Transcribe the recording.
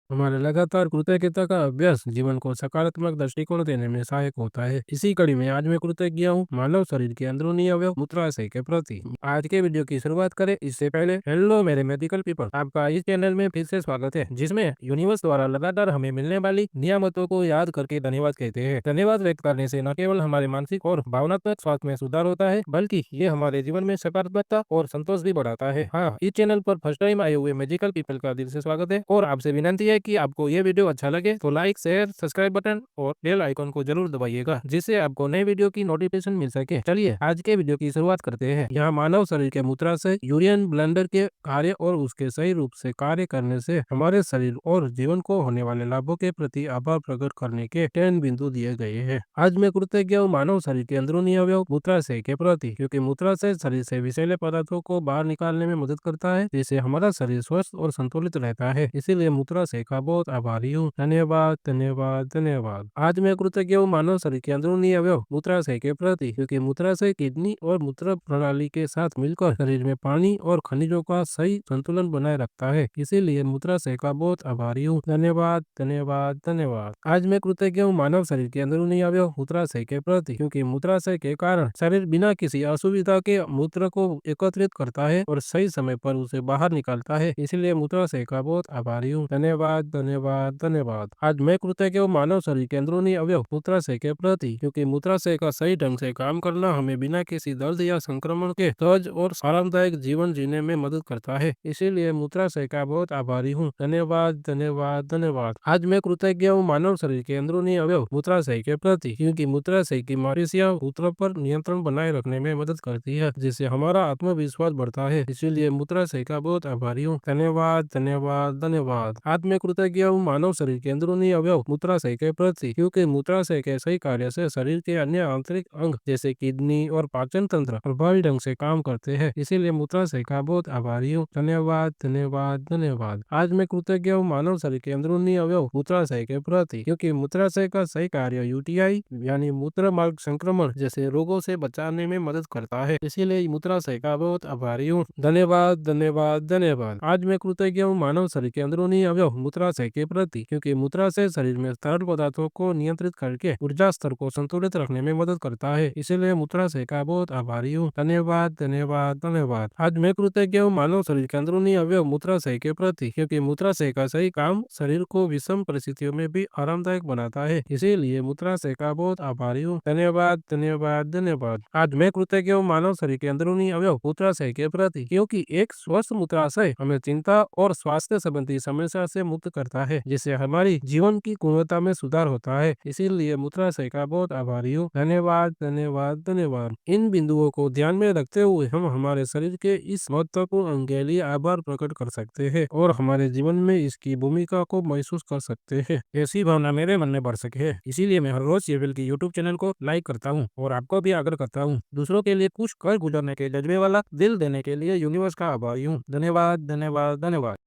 हमारे लगातार कृतज्ञता का अभ्यास जीवन को सकारात्मक दृष्टिकोण देने में सहायक होता है। इसी कड़ी में आज मैं कृतज्ञ हूँ मानव शरीर के अंदरूनी अवयव मूत्राशय के प्रति। आज के वीडियो की शुरुआत करें इससे पहले हेलो मेरे मेडिकल पीपल, आपका इस चैनल में फिर से स्वागत है, जिसमें यूनिवर्स द्वारा लगातार हमें मिलने वाली नियामतों को याद करके धन्यवाद कहते हैं। धन्यवाद व्यक्त करने से न केवल हमारे मानसिक और भावनात्मक स्वास्थ्य में सुधार होता है, बल्कि ये हमारे जीवन में सकारात्मकता और संतोष भी बढ़ाता है। हाँ, इस चैनल पर फर्स्ट टाइम आए हुए मेडिकल पीपल का दिल से स्वागत है और आपसे विनती है कि आपको ये वीडियो अच्छा लगे तो लाइक, शेयर, सब्सक्राइब बटन और बेल आइकन को जरूर दबाइएगा, जिससे आपको नए वीडियो की नोटिफिकेशन मिल सके। चलिए आज के वीडियो की शुरुआत करते हैं। यहाँ मानव शरीर के मूत्राशय यूरियन ब्लैंडर के कार्य और उसके सही रूप से कार्य करने से हमारे शरीर और जीवन को होने वाले लाभों के प्रति आभार प्रकट करने के 10 बिंदु दिए गए हैं। आज मैं कृतज्ञ हूँ मानव शरीर के अंदरूनी अवयव मूत्राशय के प्रति, क्योंकि मूत्राशय शरीर से विषैले पदार्थों को बाहर निकालने में मदद करता है, जिससे हमारा शरीर स्वस्थ और संतुलित रहता है। इसीलिए मूत्राशय का बहुत आभारी हूँ। धन्यवाद, धन्यवाद, धन्यवाद। आज मैं कृतज्ञ हूँ मानव शरीर के अंदरूनी अवयव मूत्राशय के प्रति, क्योंकि मूत्राशय किडनी और मूत्र प्रणाली के साथ मिलकर शरीर में पानी और खनिजों का सही संतुलन बनाए रखता है। इसीलिए मूत्राशय का बहुत आभारी हूँ। धन्यवाद, धन्यवाद, धन्यवाद। आज मैं कृतज्ञ हूँ मानव शरीर के अंदरूनी अवयव मूत्राशय के प्रति, क्योंकि मूत्राशय के कारण शरीर बिना किसी असुविधा के मूत्र को एकत्रित करता है और सही समय पर उसे बाहर निकालता है। इसलिए मूत्राशय का बहुत आभारी हूँ। धन्यवाद, धन्यवाद, धन्यवाद। आज मैं कृतज्ञ हूँ मानव शरीर के अंदरूनी अवयव मूत्राशय के प्रति, क्योंकि मूत्राशय का सही ढंग से काम करना हमें बिना किसी दर्द या संक्रमण के सहज और आरामदायक जीवन जीने में मदद करता है। इसीलिए मूत्राशय का बहुत आभारी हूँ। धन्यवाद, धन्यवाद, धन्यवाद। आज मैं कृतज्ञ हूँ मानव शरीर के अंदरूनी अवयव मूत्राशय के प्रति, क्योंकि मूत्राशय की मांसपेशियां मूत्र पर नियंत्रण बनाए रखने में मदद करती है, जिससे हमारा आत्मविश्वास बढ़ता है। इसीलिए मूत्राशय का बहुत आभारी हूँ। धन्यवाद, धन्यवाद, धन्यवाद। आज मैं कृतज्ञ हूँ मानव शरीर के अंदरूनी अवयव मूत्राशय के प्रति, क्योंकि मूत्राशय के सही कार्य से शरीर के अन्य आंतरिक अंग जैसे किडनी और पाचन तंत्र प्रभावी ढंग से काम करते हैं। इसीलिए मूत्राशय का बहुत आभारी हूँ। धन्यवाद, धन्यवाद, धन्यवाद। आज मैं कृतज्ञ हूँ मानव शरीर के अंदरूनी अवयव मूत्राशय के प्रति, क्योंकि मूत्राशय का सही कार्य यूटीआई यानी मूत्र मार्ग संक्रमण जैसे रोगों से बचाने में मदद करता है। इसीलिए मूत्राशय का बहुत आभारी हूँ। धन्यवाद, धन्यवाद, धन्यवाद। आज मैं कृतज्ञ हूँ मानव शरीर के अंदरूनी अवयव मूत्राशय के प्रति, क्योंकि मूत्राशय शरीर में तरल पदार्थों को नियंत्रित करके ऊर्जा स्तर को संतुलित रखने में मदद करता है। इसीलिए मूत्राशय का बहुत आभारी हूँ। धन्यवाद, धन्यवाद, धन्यवाद। आज मैं कृतज्ञ हूँ मानव शरीर के अंदरूनी अवयव मूत्राशय के प्रति, क्योंकि मूत्राशय का सही काम शरीर को विषम परिस्थितियों में भी आरामदायक बनाता है। इसीलिए मूत्राशय का बहुत आभारी हूँ। धन्यवाद, धन्यवाद, धन्यवाद। आज मैं कृतज्ञ हूँ मानव शरीर के अंदरूनी अवयव मूत्राशय के प्रति, क्योंकि एक स्वस्थ मूत्राशय हमें चिंता और स्वास्थ्य संबंधी समस्या से मुक्त करता है, जिससे हमारी जीवन की गुणवत्ता में सुधार होता है। इसीलिए मूत्राशय का बहुत आभारी हूँ। धन्यवाद, धन्यवाद, धन्यवाद। इन बिंदुओं को ध्यान में रखते हुए हम हमारे शरीर के इस महत्वपूर्ण अंग के लिए आभार प्रकट कर सकते हैं और हमारे जीवन में इसकी भूमिका को महसूस कर सकते हैं। ऐसी भावना मेरे मन में बढ़ सके, इसीलिए मैं हर रोज सीएफएल की यूट्यूब चैनल को लाइक करता हूँ और आपको भी आग्रह करता हूँ दूसरों के लिए कुछ कर गुजरने के जज्बे वाला दिल देने के लिए यूनिवर्स का आभारी हूँ। धन्यवाद, धन्यवाद, धन्यवाद।